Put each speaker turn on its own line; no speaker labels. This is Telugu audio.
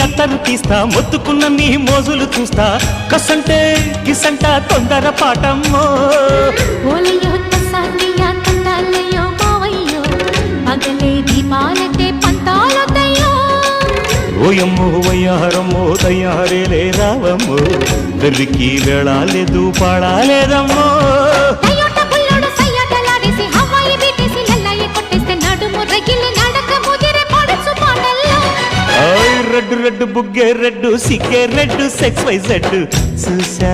అత్తరు తీస్తా మొత్తుకున్న నీ మోజులు చూస్తా కసంటే గిసంట తొందర పాటమ్మో
ఓలయ్యో తసానియా తండాలయ్యో మావయ్యో పగలే దీపాలకే పంతాలొద్దయ్యో
ఓయమ్మో వయ్యారమ్మో తయారేలే రావమ్మో వెర్రికి వెళ్ళాలేదు పాడాలేదమ్మో
టయోటా బుల్లోడు సయ్యాటలాడేసి హవాయి బీటేసి లల్లాయి కొట్టేస్తే నడుము రగిలి నడక ముదిరే పడుచు పాటల్లో
రెడ్డు రెడ్డు బుగ్గే రెడ్డు సిగ్గే రెడ్డు సెక్స్ వై జెడ్ చూసా